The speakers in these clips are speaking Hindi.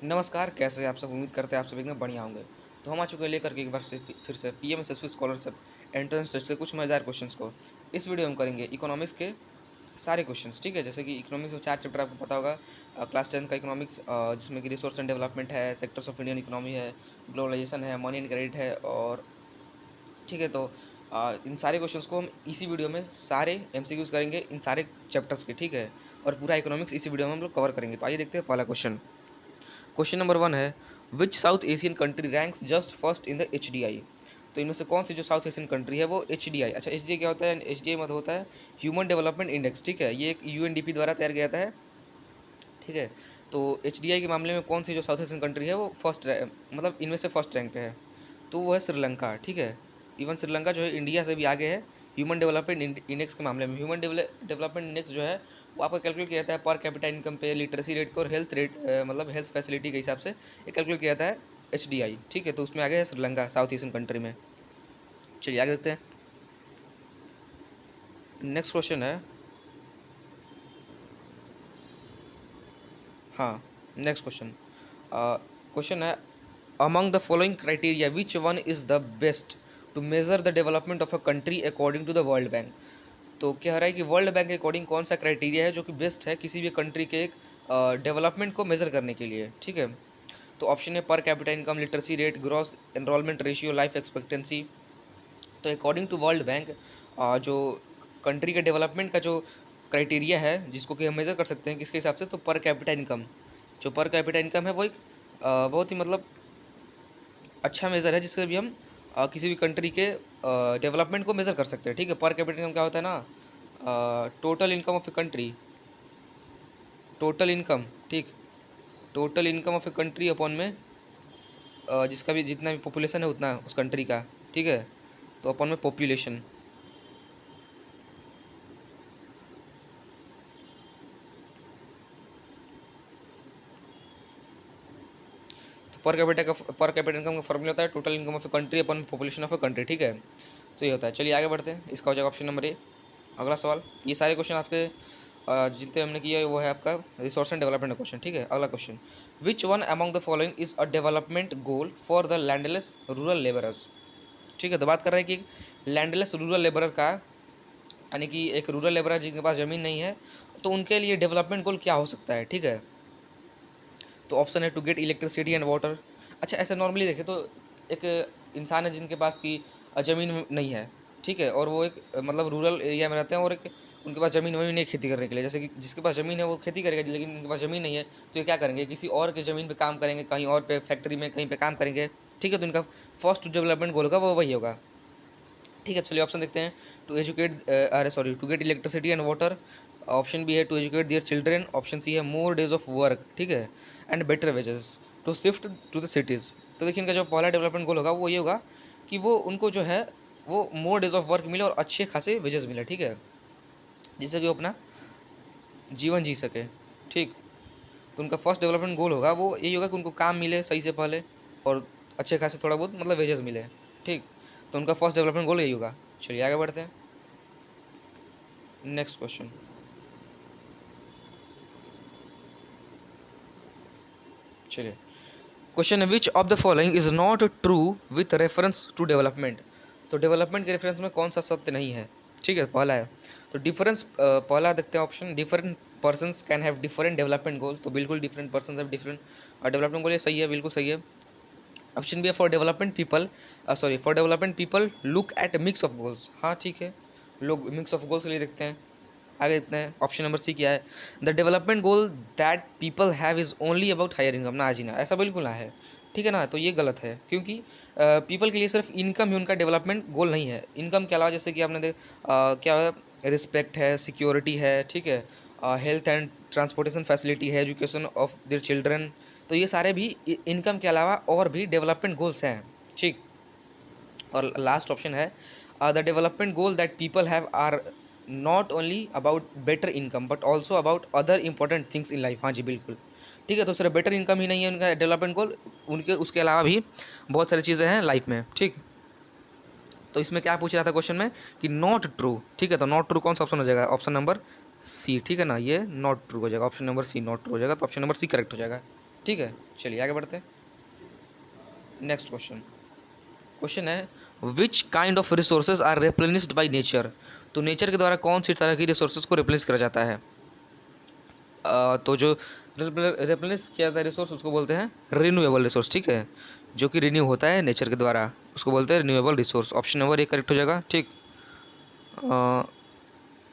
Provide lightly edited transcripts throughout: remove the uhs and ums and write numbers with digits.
नमस्कार, कैसे हैं आप सब? उम्मीद करते हैं आप सब एकदम बढ़िया होंगे। तो हम आ चुके हैं लेकर के एक बार से फिर से पीएमएसएसबी स्कॉलरशिप एंट्रेंस टेस्ट के कुछ मज़ेदार क्वेश्चंस को। इस वीडियो में हम करेंगे इकोनॉमिक्स के सारे क्वेश्चंस, ठीक है? जैसे कि इकोनॉमिक्स में 4 चैप्टर आपको पता होगा। क्लास 10 का इकोनॉमिक्स, जिसमें कि रिसोर्स एंड डेवलपमेंट है, सेक्टर्स ऑफ इंडियन इकोनॉमी है, ग्लोबलाइजेशन है, मनी एंड क्रेडिट है और ठीक है। तो इन सारे क्वेश्चंस को हम इसी वीडियो में सारे एमसीक्यूज़ करेंगे इन सारे चैप्टर्स के, ठीक है? और पूरा इकोनॉमिक्स इसी वीडियो में हम लोग कवर करेंगे। तो आइए देखते हैं पहला क्वेश्चन। क्वेश्चन नंबर 1 है, which South Asian country ranks just first in the HDI? तो इनमें से कौन सी जो साउथ एशियन कंट्री है वो एचडीआई। अच्छा, एचडीआई क्या होता है? एचडीआई मतलब होता है ह्यूमन डेवलपमेंट इंडेक्स, ठीक है? ये एक यूएनडीपी द्वारा तैयार किया जाता है, ठीक है? तो एचडीआई के मामले में कौन सी जो साउथ एशियन कंट्री है वो मतलब इनमें से फर्स्ट रैंक पे है, तो वो है श्रीलंका, ठीक है? इवन श्रीलंका जो है इंडिया से भी आगे है ह्यूमन डेवलपमेंट इंडेक्स के मामले में। ह्यूमन डेवलपमेंट इंडेक्स जो है वो आपका कैलकुलेट किया जाता है पर कैपिटा इनकम पे, लिटरेसी रेट पे और हेल्थ रेट, मतलब हेल्थ फैसिलिटी के हिसाब से ये कैलकुलेट किया जाता है एचडीआई, ठीक है? तो उसमें आगे है श्रीलंका साउथ एशियन कंट्री में। चलिए आगे देखते हैं। नेक्स्ट क्वेश्चन है, हाँ, नेक्स्ट क्वेश्चन। क्वेश्चन है, among the following criteria which one is the best to measure the development of a country according to the world bank? तो क्या हो रहा है कि वर्ल्ड बैंक के अकॉर्डिंग कौन सा क्राइटेरिया है जो कि बेस्ट है किसी भी कंट्री के एक डेवलपमेंट को मेजर करने के लिए, ठीक है? तो ऑप्शन है per capita income, literacy rate, gross enrolment ratio, life expectancy. तो अकॉर्डिंग टू वर्ल्ड बैंक जो कंट्री के डेवलपमेंट का जो क्राइटेरिया है जिसको कि हम मेज़र कर सकते हैं किसके हिसाब से, तो पर कैपिटा इनकम। जो पर कैपिटा इनकम है वो एक बहुत ही मतलब अच्छा मेज़र है जिससे भी हम किसी भी कंट्री के डेवलपमेंट को मेज़र कर सकते हैं, ठीक है? पर कैपिटा इनकम क्या होता है ना, total income of a country, total income, ठीक? Total income of a country upon में जिसका भी जितना भी पॉपुलेशन है उतना उस कंट्री का, ठीक है? तो अपॉन में पॉपुलेशन। तो पर कैपिटा इनकम का फॉर्मूला होता है total income of a country upon population of a country, ठीक है? तो ये होता है। चलिए आगे बढ़ते हैं, इसका हो जाएगा ऑप्शन नंबर ए। अगला सवाल, ये सारे क्वेश्चन आपके जितने हमने किए वो है आपका रिसोर्स एंड डेवलपमेंट क्वेश्चन, ठीक है? अगला question, which one among the following is a development goal for the landless rural labourers? ठीक है, तो बात कर रहे हैं कि लैंडलेस रूरल लेबरर का, यानी कि एक रूरल लेबरर जिनके पास ज़मीन नहीं है, तो उनके लिए डेवलपमेंट गोल क्या हो सकता है, ठीक है? तो ऑप्शन है to get electricity and water. अच्छा, ऐसे नॉर्मली देखें तो एक इंसान है जिनके पास की ज़मीन नहीं है, ठीक है? और वो एक मतलब रूरल एरिया में रहते हैं और एक उनके पास ज़मीन वही नहीं है खेती करने के लिए। जैसे कि जिसके पास ज़मीन है वो खेती करेगा, लेकिन उनके पास ज़मीन नहीं है तो ये क्या करेंगे, किसी और के ज़मीन पे काम करेंगे, कहीं और पे फैक्ट्री में कहीं पे काम करेंगे, ठीक है? तो इनका फर्स्ट डेवलपमेंट गोल होगा वो वही होगा, ठीक है? चलिए ऑप्शन देखते हैं। टू एजुकेट अरे sorry to get electricity and water. Option B है to educate their children. Option C है मोर डेज ऑफ वर्क, ठीक है, and better wages to shift to the cities. तो देखिए इनका जो पहला डेवलपमेंट गोल होगा वो ये होगा कि वो उनको जो है वो मोर डेज ऑफ वर्क मिले और अच्छे खासे वेजेस मिले, ठीक है? जिससे कि वो अपना जीवन जी सके, ठीक? तो उनका फर्स्ट डेवलपमेंट गोल होगा वो यही होगा कि उनको काम मिले सही से पहले और अच्छे खासे थोड़ा बहुत मतलब वेजेस मिले, ठीक? तो उनका फर्स्ट डेवलपमेंट गोल यही होगा। चलिए आगे बढ़ते हैं। नेक्स्ट क्वेश्चन, चलिए क्वेश्चन है, which of the following is not true with reference to development? तो डेवलपमेंट के रेफरेंस में कौन सा सत्य नहीं है, ठीक है? पहला है तो डिफरेंस, पहला देखते हैं option, different persons can have different development goal. तो बिल्कुल different person have different development goal, ये सही है, बिल्कुल सही है। ऑप्शन बी है for development people, sorry for development people look at mix of goals. हाँ ठीक है, लोग मिक्स ऑफ गोल्स के लिए देखते हैं। आगे देखते हैं ऑप्शन नंबर सी क्या है, the development goal that people have is only about higher income. ना जी ना, ऐसा बिल्कुल ना है, ठीक है ना? तो ये गलत है क्योंकि पीपल के लिए सिर्फ इनकम ही उनका डेवलपमेंट गोल नहीं है। इनकम के अलावा जैसे कि आपने क्या है, रिस्पेक्ट है, सिक्योरिटी है, ठीक है, हेल्थ एंड ट्रांसपोर्टेशन फैसिलिटी है, एजुकेशन ऑफ देयर चिल्ड्रन। तो ये सारे भी इनकम के अलावा और भी डेवलपमेंट गोल्स हैं, ठीक? और लास्ट ऑप्शन है the development goal that people have are not only about better income but also about other important things in life. हाँ जी बिल्कुल, ठीक है? तो सिर्फ बेटर इनकम ही नहीं है उनका डेवलपमेंट गोल, उनके उसके अलावा भी बहुत सारी चीज़ें हैं लाइफ में, ठीक? तो इसमें क्या पूछ रहा था क्वेश्चन में कि नॉट ट्रू, ठीक है? तो नॉट ट्रू कौन सा ऑप्शन हो जाएगा? ऑप्शन नंबर सी, ठीक है ना? ये नॉट ट्रू हो जाएगा, option number C not true हो जाएगा, तो ऑप्शन नंबर सी करेक्ट हो जाएगा, ठीक है, चलिए आगे बढ़ते हैं। नेक्स्ट क्वेश्चन है which kind of resources are replenished by nature. तो नेचर के द्वारा कौन सी तरह की रिसोर्सेज को रिप्लेस करा जाता है। तो जो रिप्लेस किया जाता है रिसोर्स उसको बोलते हैं रिन्यूएबल रिसोर्स, ठीक है, जो कि रिन्यू होता है नेचर के द्वारा, उसको बोलते हैं renewable resource. Option number 1 correct हो जाएगा, ठीक।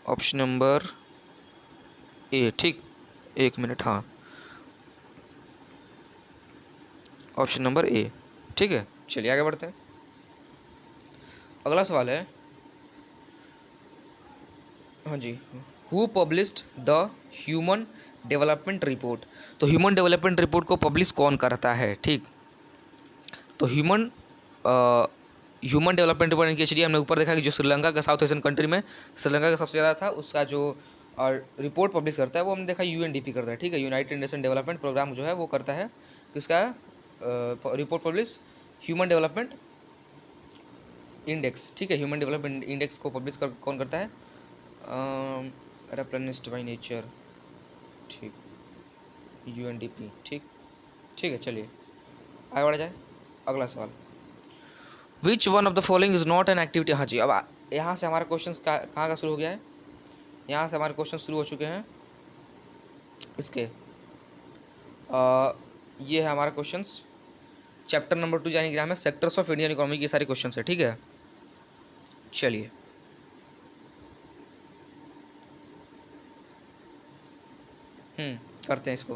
ऑप्शन नंबर ए, ठीक, 1 मिनट, हाँ, ऑप्शन नंबर ए, ठीक है। चलिए आगे बढ़ते हैं। अगला सवाल है, हाँ जी, who published the human development report. तो ह्यूमन डेवलपमेंट रिपोर्ट को पब्लिश कौन करता है, ठीक। तो ह्यूमन डेवलपमेंट रिपोर्ट यानी कि हमने ऊपर देखा कि जो श्रीलंका का साउथ एशियन कंट्री में श्रीलंका का सबसे ज़्यादा था, उसका जो रिपोर्ट पब्लिश करता है वो हमने देखा यूएनडीपी करता है, ठीक है, यूनाइटेड नेशन डेवलपमेंट प्रोग्राम जो है वो करता है किसका report publish, human development index, ठीक है, ह्यूमन डेवलपमेंट इंडेक्स को पब्लिश कौन करता है, रिप्लेनिश्ड बाय नेचर, ठीक, यूएनडीपी, ठीक, ठीक है। चलिए आगे बढ़ा जाए। अगला सवाल, which one of the following is not an activity. हाँ जी, अब यहाँ से हमारा क्वेश्चन कहाँ का शुरू हो गया है, यहाँ से हमारे क्वेश्चन शुरू हो चुके हैं इसके ये है हमारा क्वेश्चंस चैप्टर नंबर 2 यानी कि नाम है सेक्टर्स ऑफ इंडियन इकोनॉमी के सारे क्वेश्चन है, ठीक है। चलिए करते हैं इसको।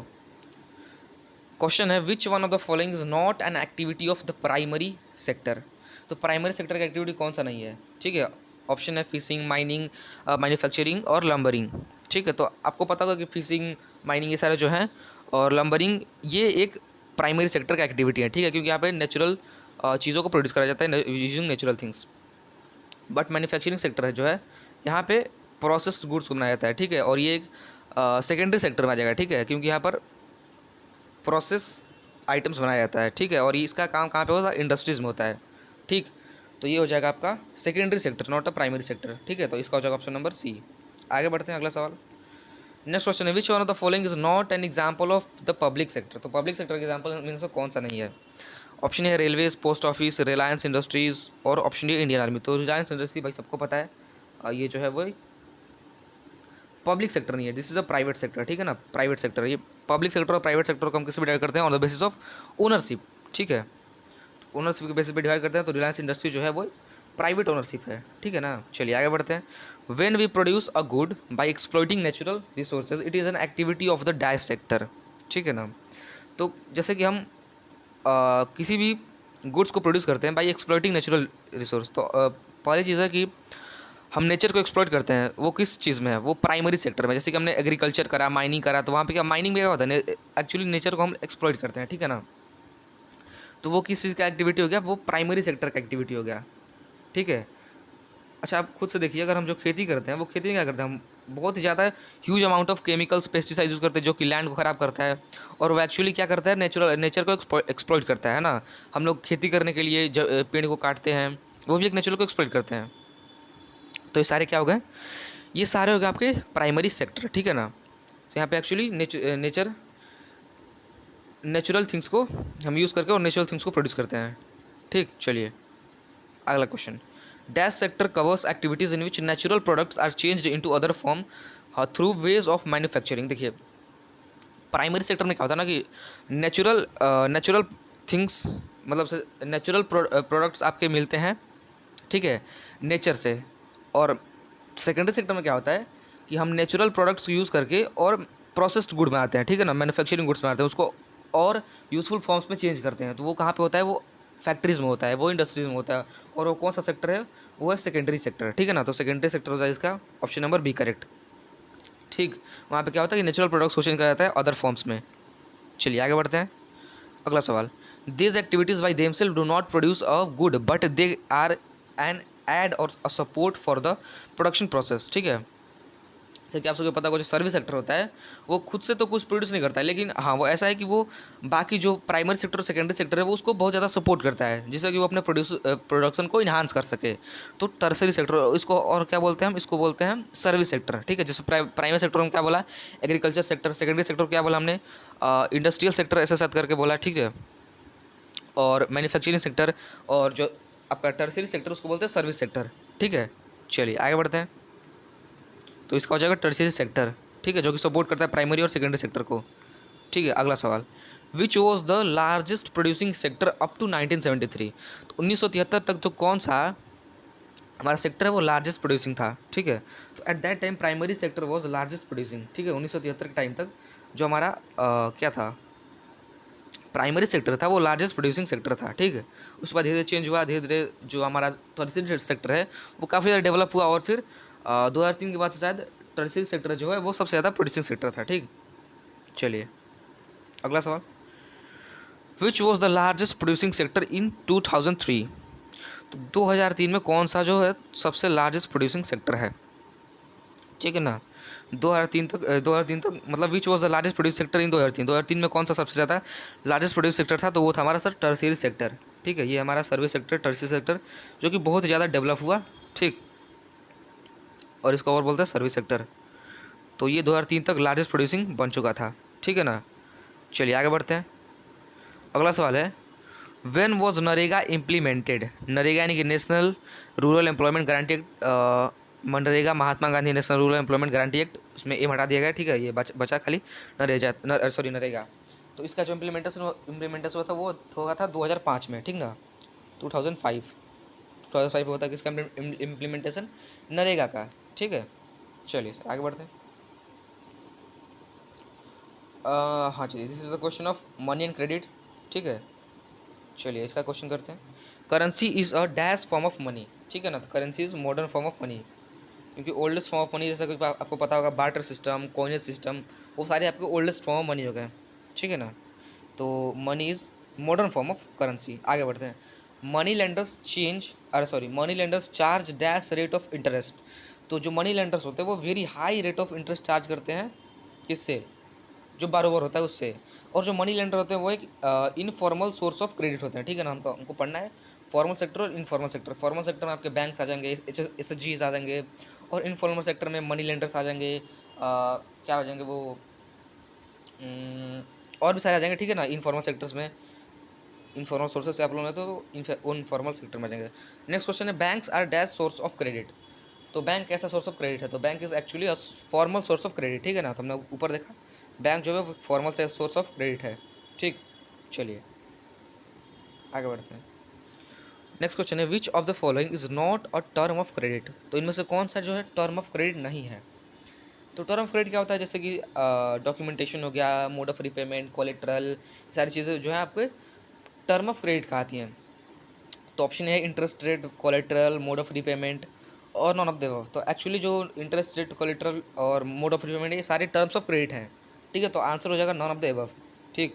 क्वेश्चन है which one of the following is not an activity of the primary sector. तो प्राइमरी सेक्टर का एक्टिविटी कौन सा नहीं है, ठीक है। ऑप्शन है फिशिंग, माइनिंग, मैन्युफैक्चरिंग और लंबरिंग, ठीक है। तो आपको पता होगा कि फिशिंग, माइनिंग ये सारे जो हैं और लंबरिंग ये एक प्राइमरी सेक्टर का एक्टिविटी है, ठीक है, क्योंकि यहाँ पे नेचुरल चीज़ों को प्रोड्यूस करा जाता है using natural things. But manufacturing sector है जो है यहाँ पे प्रोसेस्ड गुड्स को बनाया जाता है, ठीक है, और ये एक सेकेंडरी सेक्टर में आ जाएगा, ठीक है, क्योंकि यहाँ पर प्रोसेस आइटम्स बनाया जाता है, ठीक है, और इसका काम कहाँ पे होता है, इंडस्ट्रीज़ में होता है, ठीक। तो ये हो जाएगा आपका secondary sector, not a primary sector, ठीक है। तो इसका हो जाएगा ऑप्शन नंबर सी। आगे बढ़ते हैं, अगला सवाल। नेक्स्ट क्वेश्चन है which one of the following is not an example of the public sector. तो पब्लिक सेक्टर का एग्जाम्पल मीन्स कौन सा नहीं है। ऑप्शन है railways, post office, Reliance industries और ऑप्शन डी इंडियन आर्मी। तो रिलायंस इंडस्ट्री भाई सबको पता है, ये जो है वो पब्लिक सेक्टर नहीं है, this is a private sector, ठीक है ना, प्राइवेट सेक्टर। ये पब्लिक सेक्टर और प्राइवेट सेक्टर को हम किसी भी डिवाइड करते हैं on the basis of ownership, ठीक है, ओनरशिप के बेसिस पे डिवाइड करते हैं। तो रिलायंस इंडस्ट्री जो है वो प्राइवेट ओनरशिप है, ठीक है ना। चलिए आगे बढ़ते हैं। When we produce a good by exploiting natural resources it is an activity of the dash sector, ठीक है ना। तो जैसे कि हम किसी भी गुड्स को प्रोड्यूस करते हैं बाय एक्सप्लॉइटिंग नेचुरल रिसोर्स, तो पहली चीज़ है कि हम नेचर को एक्सप्लॉइट करते हैं, वो किस चीज़ में है, वो प्राइमरी सेक्टर में। जैसे कि हमने एग्रीकल्चर करा, माइनिंग करा, तो वहाँ पे क्या माइनिंग में क्या होता है, एक्चुअली नेचर को हम एक्सप्लॉइट करते हैं, ठीक है ना। तो वो किस चीज़ का एक्टिविटी हो गया, वो प्राइमरी सेक्टर का एक्टिविटी हो गया, ठीक है। अच्छा आप खुद से देखिए, अगर हम जो खेती करते हैं वो खेती में क्या करते हैं, हम बहुत ही ज़्यादा huge amount of chemicals, pesticide use करते हैं जो कि लैंड को ख़राब करता है, और वो एक्चुअली क्या करता है, नेचर को एक्सप्लॉइट करता है ना। हम लोग खेती करने के लिए पेड़ को काटते हैं, वो भी एक नेचर को एक्सप्लॉइट करते हैं। तो ये सारे क्या हो गए, ये सारे हो गए आपके प्राइमरी सेक्टर, ठीक है ना। तो यहाँ पे एक्चुअली नेचुरल थिंग्स को हम यूज़ करके और नेचुरल थिंग्स को प्रोड्यूस करते हैं, ठीक। चलिए अगला question, dash sector covers activities in which natural products are changed into other form through ways of manufacturing. देखिए प्राइमरी सेक्टर में क्या होता है ना कि नेचुरल थिंग्स, मतलब से नेचुरल प्रोडक्ट्स आपके मिलते हैं, ठीक है, नेचर से। और सेकेंडरी सेक्टर में क्या होता है कि हम नेचुरल प्रोडक्ट्स यूज़ करके और प्रोसेस्ड गुड बनाते हैं, ठीक है ना, मैन्युफैक्चरिंग गुड्स बनाते हैं, उसको और यूज़फुल फॉर्म्स में चेंज करते हैं। तो वो कहाँ पे होता है, वो फैक्ट्रीज़ में होता है, वो इंडस्ट्रीज़ में होता है, और वो कौन सा सेक्टर है, वो है सेकेंडरी सेक्टर, ठीक है ना। तो सेकेंडरी सेक्टर हो जाए इसका ऑप्शन नंबर बी करेक्ट, ठीक। वहाँ पे क्या होता है कि नेचुरल प्रोडक्ट्स को चेंज करा जाता है अदर फॉर्म्स में। चलिए आगे बढ़ते हैं, अगला सवाल, these activities by themselves do not produce a good but they are an aid or a support for the production process, ठीक है। जैसे कि आप सबको पता होगा जो सर्विस सेक्टर होता है वो खुद से तो कुछ प्रोड्यूस नहीं करता है, लेकिन हाँ वो ऐसा है कि वो बाकी जो प्राइमरी सेक्टर और सेकेंडरी सेक्टर है वो उसको बहुत ज़्यादा सपोर्ट करता है, जिससे कि वो अपने प्रोडक्शन को इन्हांस कर सके। तो टर्सरी सेक्टर इसको और क्या बोलते हैं हम, इसको बोलते हैं सर्विस सेक्टर, ठीक है। जैसे प्राइमरी सेक्टर हम क्या बोला, एग्रीकल्चर सेक्टर, सेकेंडरी सेक्टर क्या बोला हमने, इंडस्ट्रियल सेक्टर ऐसे साथ करके बोला, ठीक है, और मैन्युफैक्चरिंग सेक्टर, और जो आपका टर्सरी सेक्टर उसको बोलते हैं सर्विस सेक्टर, ठीक है। चलिए आगे बढ़ते हैं। तो इसका हो जाएगा टर्शियरी सेक्टर, ठीक है, जो कि सपोर्ट करता है प्राइमरी और सेकेंडरी सेक्टर को, ठीक है। अगला सवाल, which was the largest producing sector up to 1973। तो 1973 तक तो कौन सा हमारा सेक्टर है वो लार्जेस्ट प्रोड्यूसिंग था, ठीक है। तो at that time primary sector was largest producing, ठीक है। 1973 के टाइम तक जो हमारा क्या था, प्राइमरी सेक्टर था वो लार्जेस्ट प्रोड्यूसिंग सेक्टर था, ठीक है। उसके बाद धीरे धीरे चेंज हुआ, धीरे धीरे जो हमारा टर्शियरी सेक्टर है वो काफ़ी ज़्यादा डेवलप हुआ, और फिर 2003 के बाद से शायद टर्शियरी सेक्टर जो है वो सबसे ज़्यादा प्रोड्यूसिंग सेक्टर था, ठीक। चलिए अगला सवाल, which was the largest producing sector in 2003। तो 2003 में कौन सा जो है सबसे लार्जेस्ट प्रोड्यूसिंग सेक्टर है, ठीक है ना। 2003 तक मतलब विच was the largest produce sector in 2003 में कौन सा सबसे ज़्यादा लार्जेस्ट प्रोड्यूस सेक्टर था, तो वो था हमारा सर टर्शियरी सेक्टर, ठीक है। ये हमारा सर्विस सेक्टर टर्शियरी सेक्टर जो कि बहुत ज़्यादा डेवलप हुआ, ठीक, और इसको और बोलते हैं सर्विस सेक्टर। तो ये 2003 तक लार्जेस्ट प्रोड्यूसिंग बन चुका था, ठीक है ना। चलिए आगे बढ़ते हैं। अगला सवाल है, when was NREGA implemented. NREGA यानी कि national rural employment guarantee act, MNREGA Mahatma Gandhi national rural employment guarantee act, उसमें एम हटा दिया गया, ठीक है। ये बचा खाली नरेगा। तो इसका जो इम्प्लीमेंटेशन हुआ था वो हुआ था 2005 में, ठीक ना, 2005 होता है किसका इम्प्लीमेंटेशन, नरेगा का, ठीक है। चलिए सर आगे बढ़ते हैं। हाँ जी, this is the question of money and credit, ठीक है। चलिए इसका क्वेश्चन करते हैं। Currency is a dash form of money, ठीक है ना। तो currency is modern form of money, क्योंकि ओल्डेस्ट फॉर्म ऑफ मनी जैसा कुछ आपको पता होगा, बार्टर सिस्टम, कॉइनेज सिस्टम, वो सारे आपके ओल्डेस्ट फॉर्म ऑफ मनी हो गए, ठीक है ना। तो money is modern form of currency. आगे बढ़ते हैं। Money lenders charge dash rate of interest. तो जो मनी लेंडर्स होते हैं वो very high rate of interest charge करते हैं, किससे, जो बारोबर होता है उससे। और जो मनी लेंडर होते हैं वो एक इनफॉर्मल सोर्स ऑफ क्रेडिट होते हैं, ठीक है ना। हमको पढ़ना है फॉर्मल सेक्टर और इनफॉर्मल सेक्टर। फॉर्मल सेक्टर में आपके बैंक्स आ जाएंगे, एस जीज आ जाएंगे, और इनफॉर्मल सेक्टर में मनी लेंडर्स आ जाएंगे, क्या आ जाएंगे वो, और भी सारे आ जाएंगे, ठीक है ना। इनफॉर्मल सेक्टर्स में इनफॉर्मल सोर्सेस से आप लोग तो इनफॉर्मल सेक्टर में आ जाएंगे। नेक्स्ट क्वेश्चन है, banks are dash source of credit. तो बैंक कैसा सोर्स ऑफ क्रेडिट है, तो bank is actually a formal source of credit, ठीक है ना। तो हमने ऊपर देखा बैंक जो है फॉर्मल से सोर्स ऑफ क्रेडिट है, ठीक। चलिए आगे बढ़ते हैं। नेक्स्ट क्वेश्चन है, which of the following is not a term of credit. तो इनमें से कौन सा जो है टर्म ऑफ क्रेडिट नहीं है। तो टर्म ऑफ क्रेडिट क्या होता है, जैसे कि डॉक्यूमेंटेशन हो गया, मोड ऑफ रिपेमेंट, कोलेट्रल, सारी चीज़ें जो है आपके टर्म ऑफ क्रेडिट कहती हैं। तो ऑप्शन है interest rate, collateral, mode of repayment और नॉन ऑफ द अबव। तो एक्चुअली जो इंटरेस्ट रेट, कोलेट्रल और मोड ऑफ रिपेमेंट ये सारे टर्म्स ऑफ क्रेडिट हैं, ठीक है। तो आंसर हो जाएगा नॉन ऑफ द अबव, ठीक,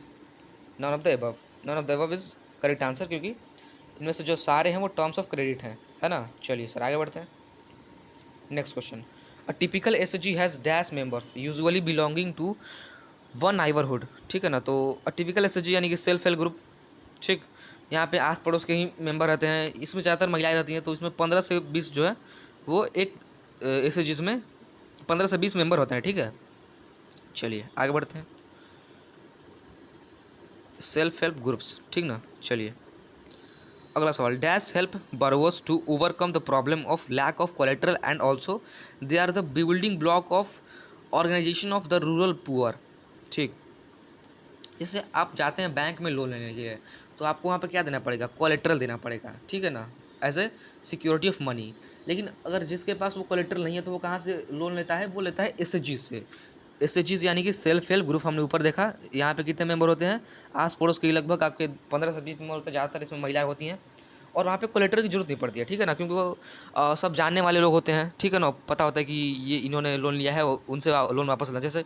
none of the above. None of the above is correct answer, क्योंकि इनमें से जो सारे हैं वो टर्म्स ऑफ क्रेडिट हैं, है ना। चलिए सर आगे बढ़ते हैं। Next question, a typical S G has dash members usually belonging to one neighbourhood, ठीक है ना। तो अ टिपिकल एस जी यानी कि सेल्फ हेल्प ग्रुप, ठीक। यहाँ पे आस पड़ोस के ही मेंबर रहते हैं, इसमें ज़्यादातर महिलाएं रहती हैं। तो इसमें 15 से 20 जो है वो एक ऐसे जिसमें 15 से 20 मेंबर होते हैं, ठीक है। चलिए आगे बढ़ते हैं। सेल्फ हेल्प ग्रुप्स, ठीक ना। चलिए अगला सवाल, dash help borrowers to overcome the problem of lack of collateral and also they are the building block of organisation of the rural poor, ठीक। जैसे आप जाते हैं बैंक में लोन लेने के लिए, तो आपको वहाँ पे क्या देना पड़ेगा, कोलेट्रल देना पड़ेगा, ठीक है ना, as a security of money. लेकिन अगर जिसके पास वो कोलेट्रल नहीं है तो वो कहाँ से लोन लेता है, वो लेता है एस से। एस यानी कि सेल्फ हेल्प ग्रुप, हमने ऊपर देखा यहाँ पे कितने मेंबर होते हैं, आस पड़ोस के लगभग आपके 15 से 20 मेंबर होते हैं, ज़्यादातर इसमें महिलाएं होती हैं। और वहाँ पे कोलेट्रल की जरूरत नहीं पड़ती है, ठीक है ना, क्योंकि वो सब जानने वाले लोग होते हैं, ठीक है ना। पता होता है कि ये इन्होंने लोन लिया है, उनसे लोन वापस लेना। जैसे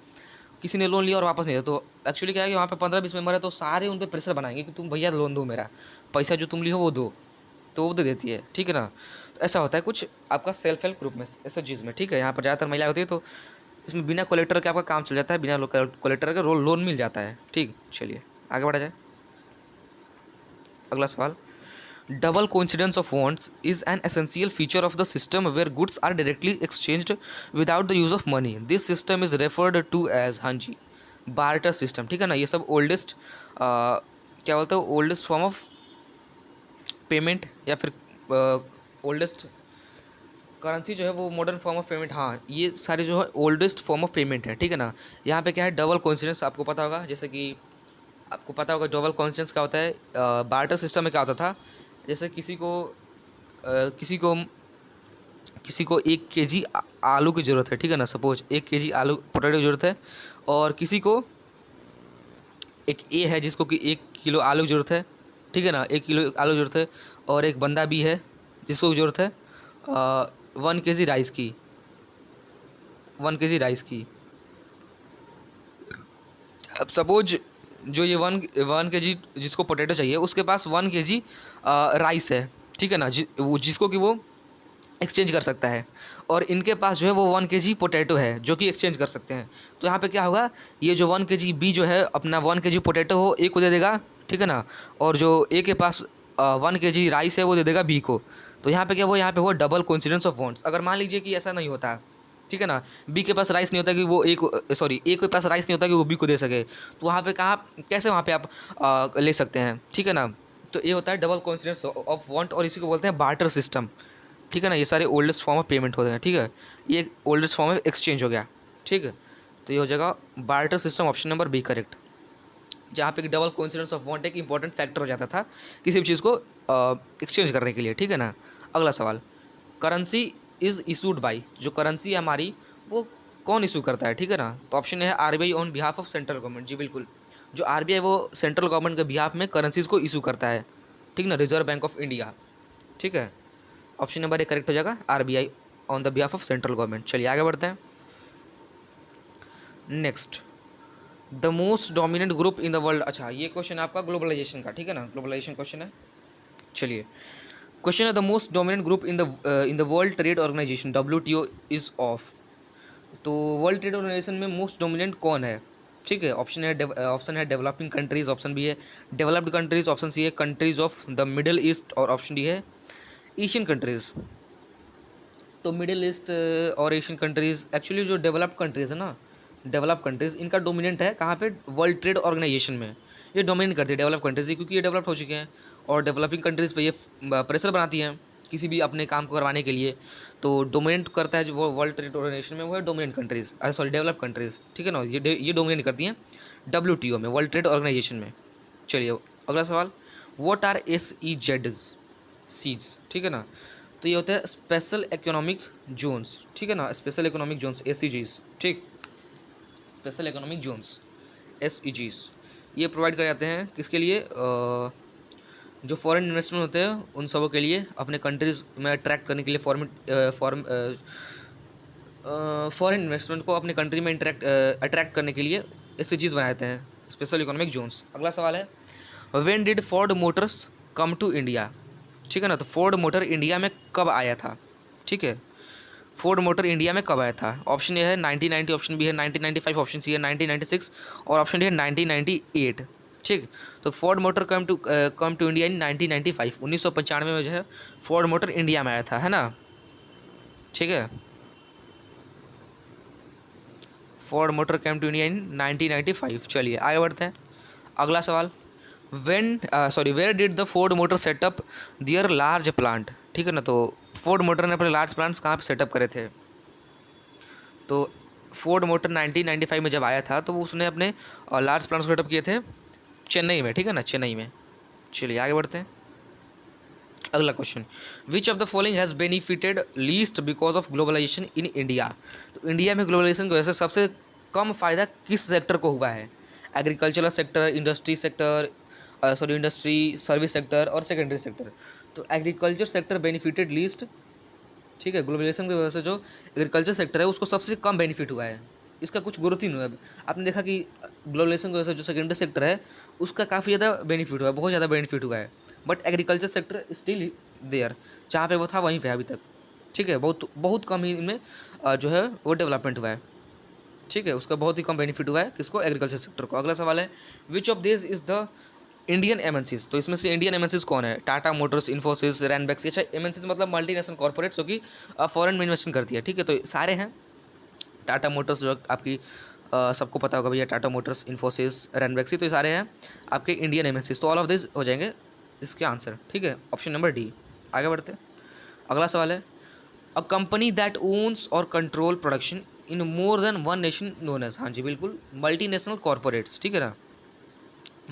किसी ने लोन लिया और वापस नहीं दिया, तो एक्चुअली क्या है कि वहाँ पे 15-20 मेंबर है, तो सारे उन पर प्रेशर बनाएंगे कि तुम भैया लोन दो, मेरा पैसा जो तुम लियो वो दो, तो वो दे देती है, ठीक है ना। तो ऐसा होता है कुछ आपका सेल्फ हेल्प ग्रुप में, ऐसे चीज़ में, ठीक है। यहाँ पर ज़्यादातर महिला होती है, तो इसमें बिना कोलेक्टर के आपका काम चल जाता है, बिना कोलेक्टर के लोन मिल जाता है। ठीक, चलिए आगे बढ़ा जाए। अगला सवाल, double coincidence of wants is an essential feature of the system where goods are directly exchanged without the use of money. This system is referred to as, हाँ जी, बार्टर सिस्टम। ठीक है ना, ये सब ओल्डेस्ट क्या बोलते हैं, ओल्डेस्ट फॉर्म ऑफ पेमेंट या फिर ओल्डेस्ट करेंसी जो है वो मॉडर्न फॉर्म ऑफ पेमेंट, हाँ ये सारे जो है ओल्डेस्ट फॉर्म ऑफ पेमेंट है। ठीक है ना, यहाँ पे क्या है, डबल कोइंसिडेंस आपको पता होगा, जैसे कि आपको पता होगा डबल कोइंसिडेंस क्या होता है। बार्टर सिस्टम में क्या होता था, जैसे किसी को 1 kg आलू की ज़रूरत है। ठीक है ना, सपोज 1 kg आलू पोटैटो की ज़रूरत है, और किसी को एक ए है जिसको कि 1 किलो आलू की ज़रूरत है। ठीक है ना, 1 किलो आलू की ज़रूरत है, और एक बंदा भी है जिसको ज़रूरत है 1 kg राइस की, 1 kg राइस की। अब सपोज जो ये 1 kg जिसको पोटैटो चाहिए उसके पास 1 kg राइस है। ठीक है ना, जिसको कि वो एक्सचेंज कर सकता है, और इनके पास जो है वो 1 kg पोटैटो है जो कि एक्सचेंज कर सकते हैं। तो यहाँ पे क्या होगा, ये जो 1 kg बी जो है अपना 1 kg पोटैटो हो ए को दे देगा। ठीक है ना, और जो ए के पास 1 kg राइस है वो दे देगा बी को। तो यहाँ पे क्या, वो यहाँ पे वो डबल कोइंसिडेंस ऑफ वांट्स। अगर मान लीजिए कि ऐसा नहीं होता, ठीक है ना, बी के पास राइस नहीं होता कि वो ए के पास राइस नहीं होता कि वो बी को दे सके, तो वहाँ पे कहाँ, कैसे वहाँ पे आप ले सकते हैं। ठीक है ना, तो ये होता है डबल कोइंसिडेंस ऑफ वांट, और इसी को बोलते हैं बार्टर सिस्टम। ठीक है ना, ये सारे ओल्डेस्ट फॉर्म ऑफ पेमेंट होते हैं। ठीक है, ये ओल्डेस्ट फॉर्म ऑफ एक्सचेंज हो गया। ठीक है, तो ये हो जाएगा barter system, option number B correct, जहाँ पे डबल कोइंसिडेंस ऑफ वांट एक इंपॉर्टेंट फैक्टर हो जाता था किसी भी चीज़ को एक्सचेंज करने के लिए। ठीक है ना, अगला सवाल, करेंसी इज़ इशूड बाई, जो करेंसी है हमारी वो कौन इशू करता है। ठीक है ना, तो ऑप्शन है RBI on behalf of central government. जी बिल्कुल, जो आरबीआई वो सेंट्रल गवर्नमेंट के बिहाफ में करेंसीज को इशू करता है। ठीक ना, रिजर्व बैंक ऑफ इंडिया। ठीक है, ऑप्शन नंबर ए करेक्ट हो जाएगा, RBI on the behalf of central government. चलिए आगे बढ़ते हैं। Next, the most dominant group in the world. अच्छा, ये क्वेश्चन आपका ग्लोबलाइजेशन का। ठीक है ना, ग्लोबलाइजेशन क्वेश्चन है। चलिए, क्वेश्चन है the most dominant group in the World Trade Organization WTO is of. तो वर्ल्ड ट्रेड ऑर्गेनाइजेशन में मोस्ट डोमिनेंट कौन है। ठीक है, ऑप्शन है डेवलपिंग कंट्रीज, ऑप्शन बी है डेवलप्ड कंट्रीज, ऑप्शन सी है countries of the Middle East, और ऑप्शन डी है एशियन कंट्रीज। तो मिडिल ईस्ट और एशियन कंट्रीज़, एक्चुअली जो डेवलप्ड कंट्रीज़ है ना, डेवलप कंट्रीज़ इनका डोमिनेंट है कहाँ पे, वर्ल्ड ट्रेड ऑर्गेनाइजेशन में। ये डोमिनेट करती है डेवलप कंट्रीज़, क्योंकि ये डेवलप्ड हो चुके हैं, और डेवलपिंग कंट्रीज़ पे ये प्रेशर बनाती हैं किसी भी अपने काम को करवाने के लिए। तो डोमिनेट करता है जो वो वर्ल्ड ट्रेड ऑर्गेनाइजेशन में, वो है dominant countries, sorry develop countries. ठीक है ना, ये डोमिनेट करती हैं WTO में, वर्ल्ड ट्रेड ऑर्गेनाइजेशन में। चलिए अगला सवाल, व्हाट आर SEZs सीज। ठीक है ना, तो ये होता है स्पेशल इकोनॉमिक जोन्स। ठीक है ना, स्पेशल इकोनॉमिक जोन्स SEZs। ठीक, स्पेशल इकोनॉमिक जोन्स SEZs ये प्रोवाइड करे जाते हैं किसके लिए, जो फॉरेन इन्वेस्टमेंट होते हैं उन सबों के लिए, अपने कंट्रीज़ में अट्रैक्ट करने के लिए, फॉरेन इन्वेस्टमेंट को अपने कंट्री में अट्रैक्ट करने के लिए SEZs बनाए जाते हैं, स्पेशल इकोनॉमिक जोन्स। अगला सवाल है, when did Ford Motors come to India. ठीक है ना, तो फोर्ड मोटर इंडिया में कब आया था। ठीक है, फोर्ड मोटर इंडिया में कब आया था। ऑप्शन ए है 1990, ऑप्शन बी है 1995, ऑप्शन सी है 1996, और ऑप्शन डी है 1998। ठीक, तो Ford Motor come to India in 1995, 1995 में जो है फोर्ड मोटर इंडिया में आया था, है ना। ठीक है, Ford Motor come to India in 1995। चलिए आगे बढ़ते हैं। अगला सवाल, where did the Ford Motor set up their large plant. ठीक है ना, तो फोर्ड मोटर ने अपने लार्ज प्लांट्स कहाँ पे सेटअप करे थे। तो फोर्ड मोटर 1995 में जब आया था तो उसने अपने लार्ज प्लांट्स सेटअप किए थे चेन्नई में। ठीक है ना, चेन्नई में। चलिए आगे बढ़ते हैं। अगला question, which of the following has benefited least because of globalisation in India. तो इंडिया में ग्लोबलाइजेशन की वजह से सबसे कम फ़ायदा किस सेक्टर को हुआ है। Agricultural sector, industry sector, industry, service sector और सेकेंडरी सेक्टर। तो एग्रीकल्चर सेक्टर बेनिफिटेड लीस्ट। ठीक है, ग्लोबलाइजेशन की वजह से जो एग्रीकल्चर सेक्टर है उसको सबसे कम बेनिफिट हुआ है, इसका कुछ ग्रोथ ही नहीं हुआ है। आपने देखा कि ग्लोबलाइजेशन की वजह से जो सेकेंडरी सेक्टर है उसका काफ़ी ज़्यादा बेनिफिट हुआ है, बहुत ज़्यादा बेनिफिट हुआ है, but agriculture sector still there, जहाँ पे वो था वहीं पे अभी तक। ठीक है, बहुत बहुत कम ही इनमें जो है वो डेवलपमेंट हुआ है। ठीक है, उसका बहुत ही कम बेनिफिट हुआ है किसको, एग्रीकल्चर सेक्टर को। अगला सवाल है which of this is the Indian MNCs, तो इसमें से इंडियन एमएनसीज कौन है, टाटा मोटर्स, इन्फोसिस, रैनबैक्स। अच्छा, एमएनसीज मतलब मल्टीनेशनल कॉर्पोरेट्स जो कि फॉरेन में इन्वेस्टमेंट करती है, ठीक है, तो सारे हैं। टाटा मोटर्स जो आपकी सबको पता होगा भैया, टाटा मोटर्स, इन्फोसिस, रैनबैक्सी, तो ये सारे हैं आपके इंडियन एमएनसीज, तो ऑल ऑफ दिस हो जाएंगे इसके आंसर, ठीक है, ऑप्शन नंबर डी। आगे बढ़ते हैं, अगला सवाल है a company that owns or control production in more than one nation known as, हाँ जी बिल्कुल, मल्टीनेशनल कॉर्पोरेट्स, ठीक है ना,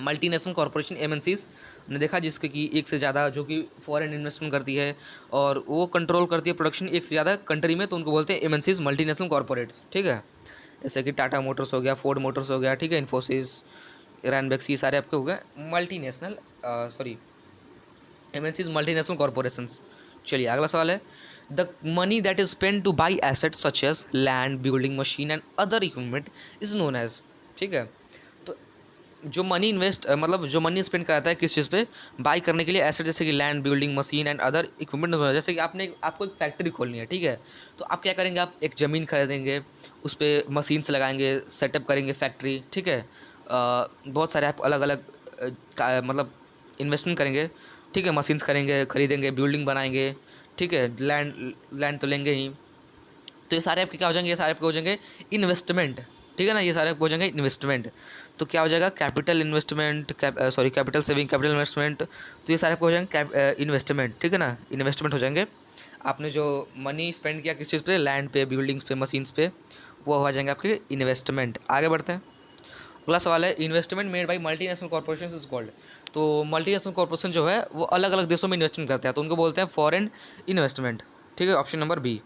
मल्टीनेशनल कॉर्पोरेशन एमएनसीज ने देखा जिसके कि एक से ज़्यादा जो कि फॉरेन इन्वेस्टमेंट करती है और वो कंट्रोल करती है प्रोडक्शन एक से ज़्यादा कंट्री में, तो उनको बोलते हैं एमएनसीज, मल्टीनेशनल कॉर्पोरेट्स, ठीक है। जैसे कि टाटा मोटर्स हो गया, फोर्ड मोटर्स हो गया, ठीक है, इन्फोसिस, रैनबैक्स, ये सारे आपके हो गए multinational, sorry MNCs, multinational corporations. चलिए अगला सवाल है the money that is spend to buy assets such as land, building, machine and other equipment is known as, ठीक है, तो जो मनी इन्वेस्ट मतलब जो मनी स्पेंड कराता है किस चीज़ पे, बाई करने के लिए एसेट, जैसे कि land, building, machine and other equipment, जैसे कि आपको एक फैक्ट्री खोलनी है, ठीक है, तो आप क्या करेंगे, आप एक ज़मीन खरीदेंगे, उस पर मशीन से लगाएंगे, सेटअप करेंगे फैक्ट्री, ठीक है, बहुत सारे आप अलग अलग मतलब इन्वेस्टमेंट करेंगे, ठीक है, मशीन्स करेंगे, खरीदेंगे, बिल्डिंग बनाएंगे, ठीक है, लैंड लैंड तो लेंगे ही, तो ये सारे आपके क्या हो जाएंगे, ये सारे आपके हो जाएंगे इन्वेस्टमेंट, ठीक है ना, ये सारे आपके हो जाएंगे इन्वेस्टमेंट। तो क्या हो जाएगा, capital investment, sorry capital saving, capital investment, तो ये सारे आपके हो जाएंगे इन्वेस्टमेंट, ठीक है ना, इन्वेस्टमेंट हो जाएंगे। आपने जो मनी स्पेंड किया किस चीज़ पे, लैंड पे, बिल्डिंग्स पे, मशीन्स पे, वो हो जाएंगे आपके इन्वेस्टमेंट। आगे बढ़ते हैं, अगला सवाल है investment made by multinational corporation is called, तो मल्टीनेशनल कॉर्पोरेशन जो है वो अलग अलग देशों में इन्वेस्टमेंट करते हैं, तो उनको बोलते हैं फॉरेन इन्वेस्टमेंट, ठीक है, option number B,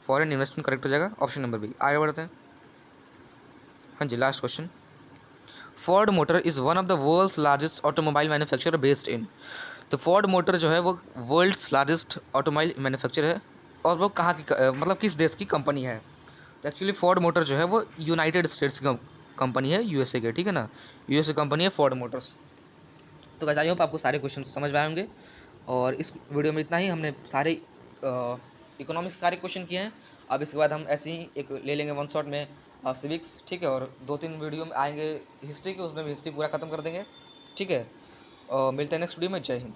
foreign investment correct हो जाएगा, ऑप्शन नंबर बी। आगे बढ़ते हैं, हाँ जी last question, Ford motor is one of the world's largest automobile manufacturer based in, तो फोर्ड मोटर जो है वो वर्ल्ड्स लार्जेस्ट ऑटोमोबाइल मैन्युफैक्चरर है, और वो कहाँ की मतलब किस देश की कंपनी है, तो एक्चुअली फोर्ड मोटर जो है वो यूनाइटेड स्टेट्स की कंपनी है, यूएसए के, ठीक है ना, यूएसए कंपनी है फोर्ड मोटर्स। तो गाइस आई होप आपको सारे क्वेश्चन समझ में आए होंगे, और इस वीडियो में इतना ही, हमने सारे इकोनॉमिक्स सारे क्वेश्चन किए हैं। अब इसके बाद हम ऐसे ही एक ले लेंगे वन शॉट में सिविक्स, ठीक है, और 2-3 वीडियो में आएंगे हिस्ट्री के, उसमें भी हिस्ट्री पूरा खत्म कर देंगे, ठीक है, मिलते हैं नेक्स्ट वीडियो में। जय हिंद।